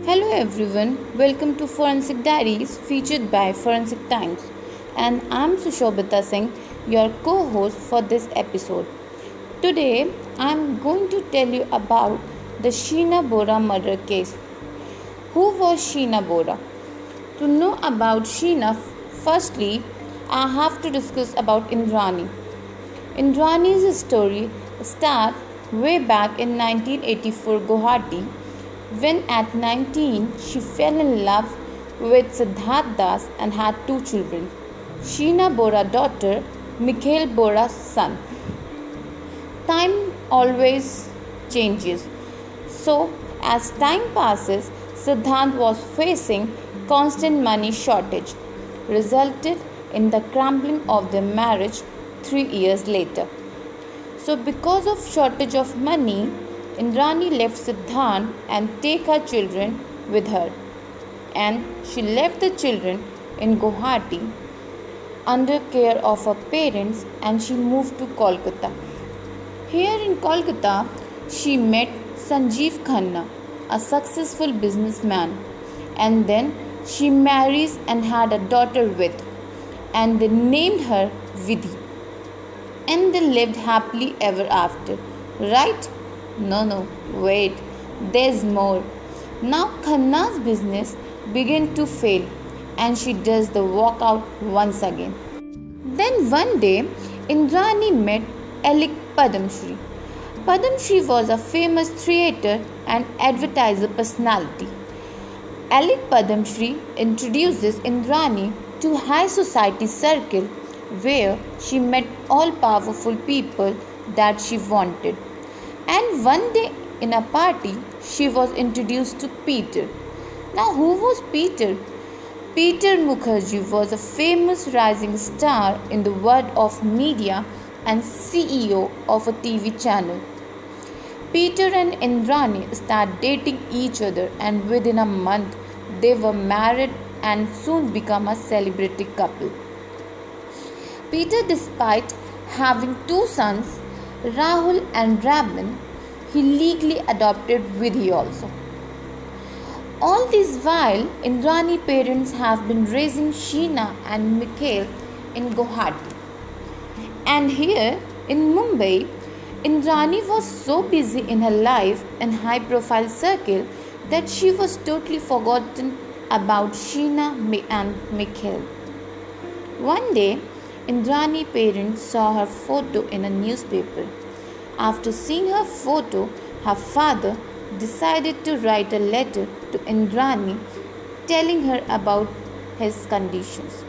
Hello everyone, welcome to Forensic Diaries featured by Forensic Times, and I'm Sushobita Singh, your co-host for this episode. Today, I'm going to tell you about the Sheena Bora murder case. Who was Sheena Bora? To know about Sheena, firstly, I have to discuss about Indrani. Indrani's story starts way back in 1984 Guwahati when at 19 she fell in love with Siddharth Das and had two children, Sheena Bora daughter, Mikhail Bora son. Time always changes. So as time passes, Siddharth was facing constant money shortage, resulted in the crumbling of their marriage 3 years later. So because of shortage of money, Indrani left Siddharth and take her children with her, and she left the children in Guwahati under care of her parents, and she moved to Kolkata. Here in Kolkata, she met Sanjeev Khanna, a successful businessman, and then she marries and had a daughter with, and they named her Vidhi, and they lived happily ever after. Right? No, wait, there's more. Now Khanna's business began to fail and she does the walkout once again. Then one day, Indrani met Alik Padamshri. Padamshri was a famous theatre and advertiser personality. Alik Padamshri introduces Indrani to high society circle where she met all powerful people that she wanted. And one day in a party, she was introduced to Peter. Now, who was Peter? Peter Mukherjee was a famous rising star in the world of media and CEO of a TV channel. Peter and Indrani started dating each other, and within a month, they were married and soon become a celebrity couple. Peter, despite having two sons, Rahul and Rabin, he legally adopted Vidhi also. All this while, Indrani parents have been raising Sheena and Mikhail in Guwahati. And here in Mumbai, Indrani was so busy in her life and high profile circle that she was totally forgotten about Sheena and Mikhail. One day, Indrani parents saw her photo in a newspaper. After seeing her photo, her father decided to write a letter to Indrani telling her about his conditions.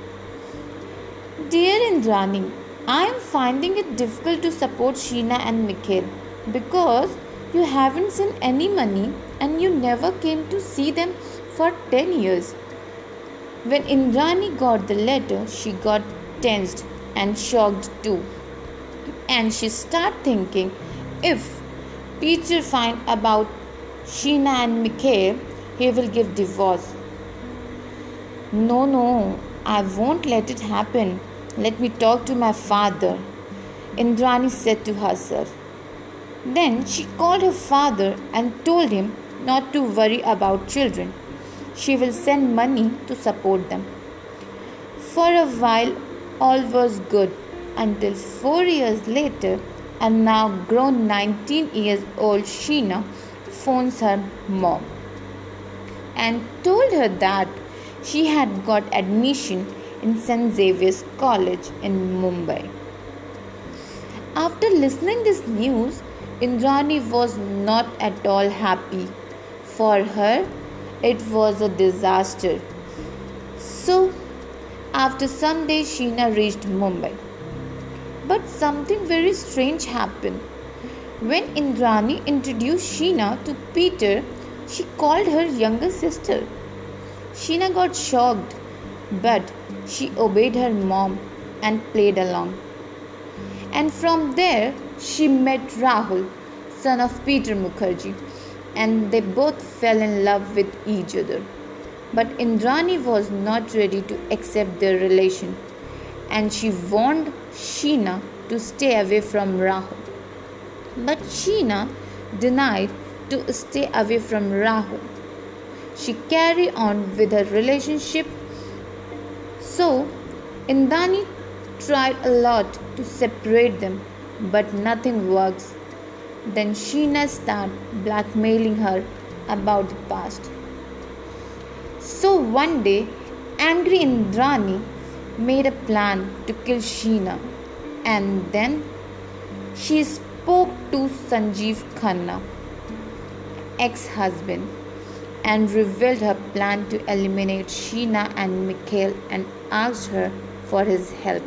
Dear Indrani, I am finding it difficult to support Sheena and Mikhail because you haven't sent any money and you never came to see them for 10 years. When Indrani got the letter, she got tensed and shocked too. And she started thinking, if Peter finds about Sheena and Mikhail, he will give divorce. No, I won't let it happen. Let me talk to my father, Indrani said to herself. Then she called her father and told him not to worry about children. She will send money to support them. For a while, all was good until 4 years later, a now grown 19 years old Sheena phones her mom and told her that she had got admission in St. Xavier's College in Mumbai. After listening this news, Indrani was not at all happy. For her, it was a disaster. So, after some days, Sheena reached Mumbai. But something very strange happened. When Indrani introduced Sheena to Peter, she called her younger sister. Sheena got shocked, but she obeyed her mom and played along. And from there, she met Rahul, son of Peter Mukherjee, and they both fell in love with each other. But Indrani was not ready to accept their relation, and she warned Sheena to stay away from Rahul. But Sheena denied to stay away from Rahul. she carried on with her relationship. So, Indrani tried a lot to separate them, but nothing works. Then Sheena started blackmailing her about the past. So one day, angry Indrani made a plan to kill Sheena, and then she spoke to Sanjeev Khanna, ex-husband, and revealed her plan to eliminate Sheena and Mikhail and asked her for his help.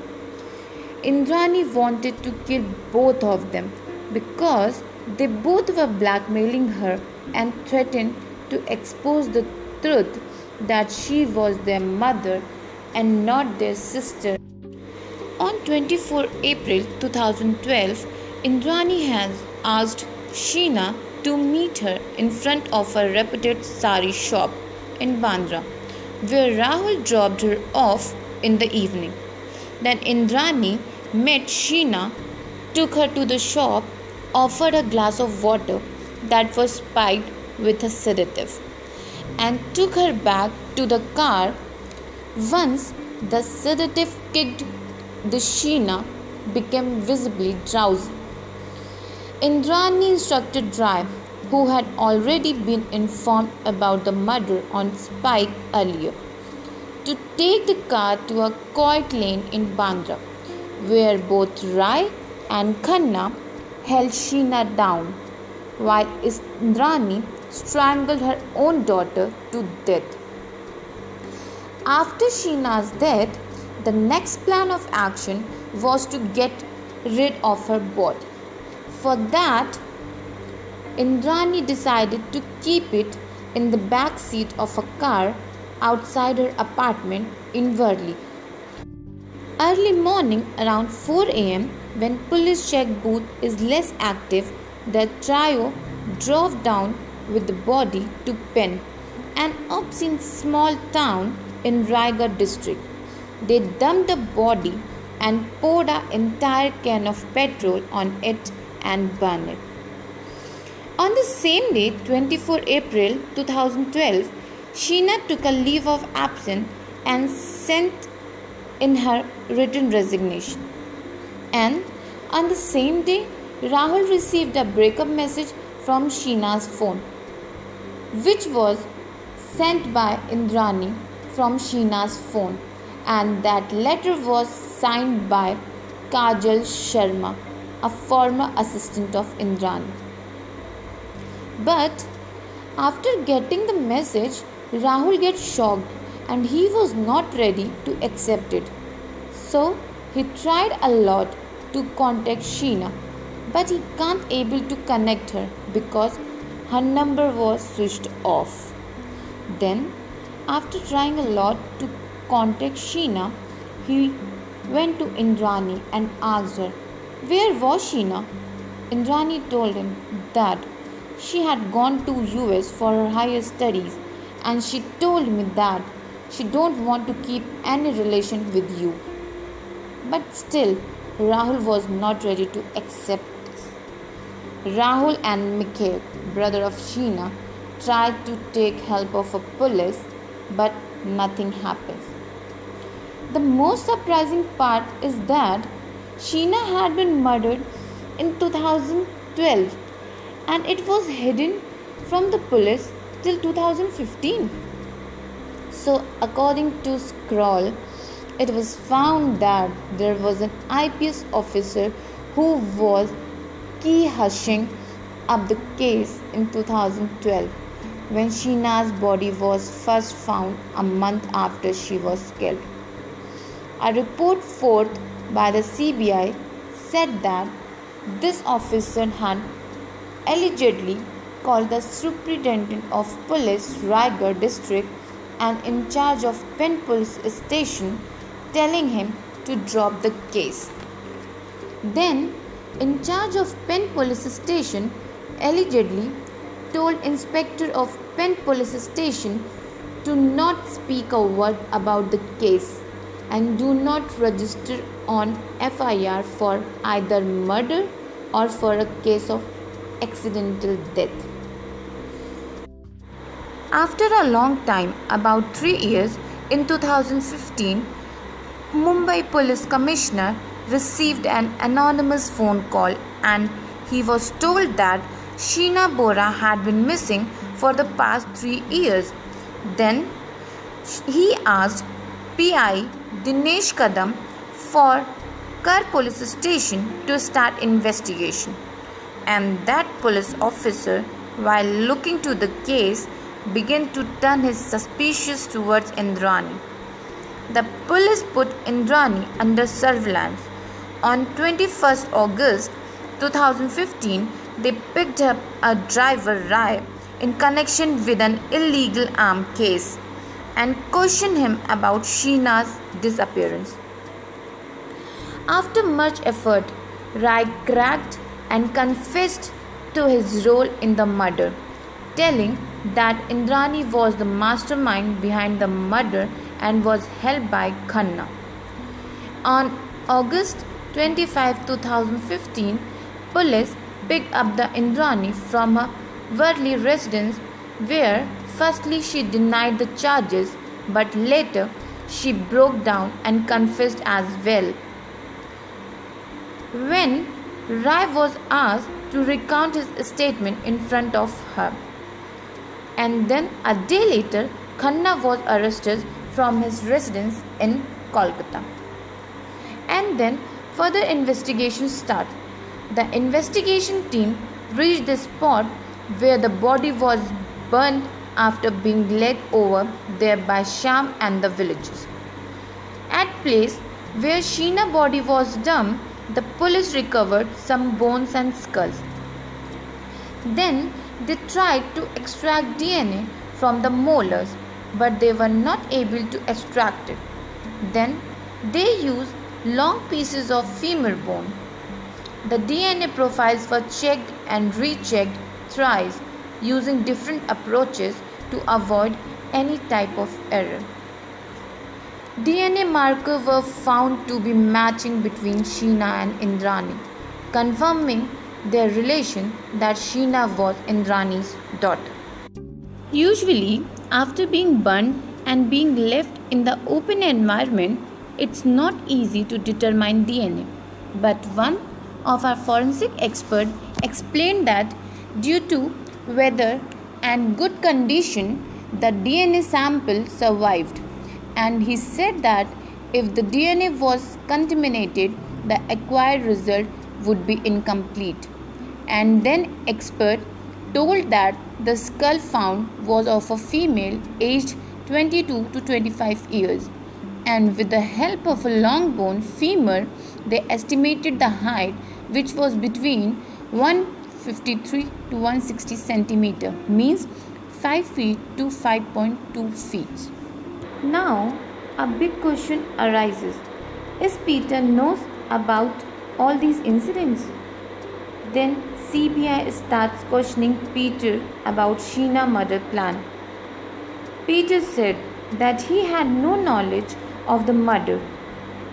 Indrani wanted to kill both of them because they both were blackmailing her and threatened to expose the truth that she was their mother and not their sister. On 24 April 2012, Indrani has asked Sheena to meet her in front of a reputed sari shop in Bandra, where Rahul dropped her off in the evening. Then Indrani met Sheena, took her to the shop, offered a glass of water that was spiked with a sedative, and took her back to the car. Once the sedative kicked, the Sheena became visibly drowsy. Indrani instructed Rai, who had already been informed about the murder on Spike earlier, to take the car to a quiet lane in Bandra, where both Rai and Khanna held Sheena down, while Indrani strangled her own daughter to death. After Sheena's death, the next plan of action was to get rid of her body. For that, Indrani decided to keep it in the back seat of a car outside her apartment in Worli. Early morning around 4 am, when police check booth is less active, the trio drove down with the body to Pen, an obscene small town in Raigad district. They dumped the body and poured an entire can of petrol on it and burned it. On the same day, 24 April 2012, Sheena took a leave of absence and sent in her written resignation. And on the same day, Rahul received a breakup message from Sheena's phone, which was sent by Indrani from Sheena's phone, and that letter was signed by Kajal Sharma, a former assistant of Indrani. But after getting the message, Rahul gets shocked and he was not ready to accept it. So he tried a lot to contact Sheena, but he can't able to connect her because her number was switched off. Then, after trying a lot to contact Sheena, he went to Indrani and asked her, where was Sheena? Indrani told him that she had gone to US for her higher studies, and she told me that she don't want to keep any relation with you. But still, Rahul was not ready to accept this. Rahul and Mikhail, brother of Sheena, tried to take help of a police, but nothing happens. The most surprising part is that Sheena had been murdered in 2012 and it was hidden from the police till 2015. So, according to Scroll, it was found that there was an IPS officer who was key hushing up the case in 2012 when Sheena's body was first found a month after she was killed. A report forth by the CBI said that this officer had allegedly called the superintendent of police Raigad district and in charge of Pen police station, telling him to drop the case. Then, in charge of Pen police station allegedly told inspector of Pen police station to not speak a word about the case and do not register on FIR for either murder or for a case of accidental death. After a long time, about 3 years, in 2015, Mumbai Police Commissioner received an anonymous phone call and he was told that Sheena Bora had been missing for the past 3 years. Then he asked PI Dinesh Kadam for Kar police station to start investigation. And that police officer, while looking to the case, began to turn his suspicions towards Indrani. The police put Indrani under surveillance. On 21st August 2015, they picked up a driver Rai in connection with an illegal arm case and questioned him about Sheena's disappearance. After much effort, Rai cracked and confessed to his role in the murder, telling that Indrani was the mastermind behind the murder and was helped by Khanna. On August 25, 2015, police picked up the Indrani from her Worli residence where firstly she denied the charges but later she broke down and confessed as well. When Rai was asked to recount his statement in front of her. And then a day later, Khanna was arrested from his residence in Kolkata. And then further investigation started. The investigation team reached the spot where the body was burned after being laid over there by Sham and the villagers. At place where Sheena's body was dumped, the police recovered some bones and skulls. Then they tried to extract DNA from the molars, but they were not able to extract it. Then they used long pieces of femur bone. The DNA profiles were checked and rechecked thrice using different approaches to avoid any type of error. DNA markers were found to be matching between Sheena and Indrani, confirming their relation that Sheena was Indrani's daughter. Usually, after being burned and being left in the open environment, it's not easy to determine DNA. But one of our forensic experts explained that due to weather and good condition, the DNA sample survived. And he said that if the DNA was contaminated, the acquired result would be incomplete. And then expert told that the skull found was of a female aged 22 to 25 years. And with the help of a long bone femur, they estimated the height, which was between 153 to 160 centimeter, means 5 feet to 5.2 feet. Now, a big question arises. Is Peter knows about all these incidents? Then CBI starts questioning Peter about Sheena murder plan. Peter said that he had no knowledge of the murder,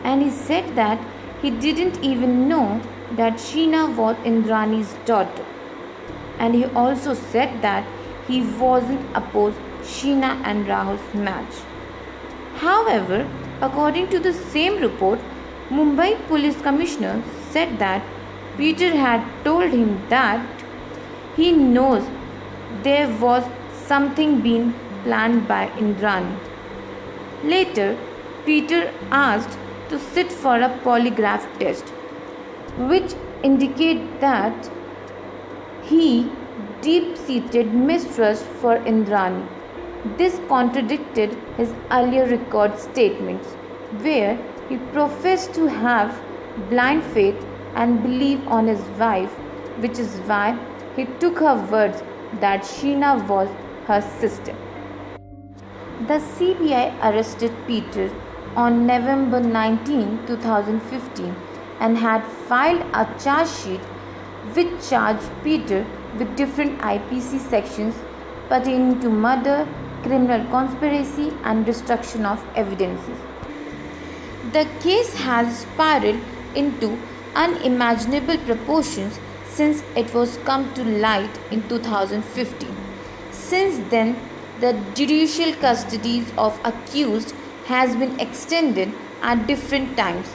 and he said that he didn't even know that Sheena was Indrani's daughter. And he also said that he wasn't opposed Sheena and Rahul's match. However, according to the same report, Mumbai Police Commissioner said that Peter had told him that he knows there was something being planned by Indrani. Later, Peter asked to sit for a polygraph test, which indicated that he deep-seated mistrust for Indrani. This contradicted his earlier record statements, where he professed to have blind faith and belief on his wife, which is why he took her words that Sheena was her sister. The CBI arrested Peter on November 19, 2015 and had filed a charge sheet which charged Peter with different IPC sections pertaining to murder, criminal conspiracy and destruction of evidences. The case has spiraled into unimaginable proportions since it was come to light in 2015. Since then, the judicial custody of accused has been extended at different times.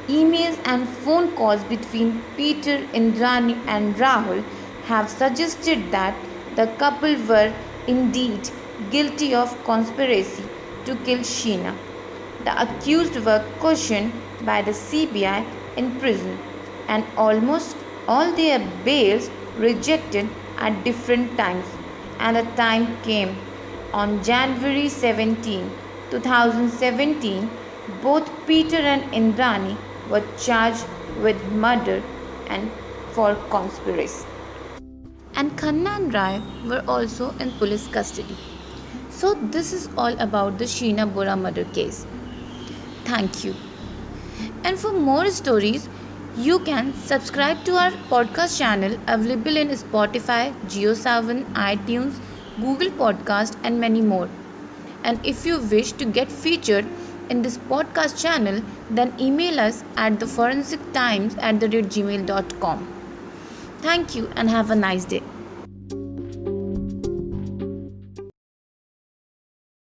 Emails and phone calls between Peter, Indrani, and Rahul have suggested that the couple were indeed guilty of conspiracy to kill Sheena. The accused were questioned by the CBI in prison, and almost all their bails rejected at different times, and the time came on January 17, 2017. Both Peter and Indrani were charged with murder and for conspiracy. And Khanna and Rai were also in police custody. So this is all about the Sheena Bora murder case. Thank you. And for more stories, you can subscribe to our podcast channel available in Spotify, JioSaavn, iTunes, Google Podcast, and many more. And if you wish to get featured in this podcast channel, then email us at theforensictimes@gmail.com. Thank you and have a nice day.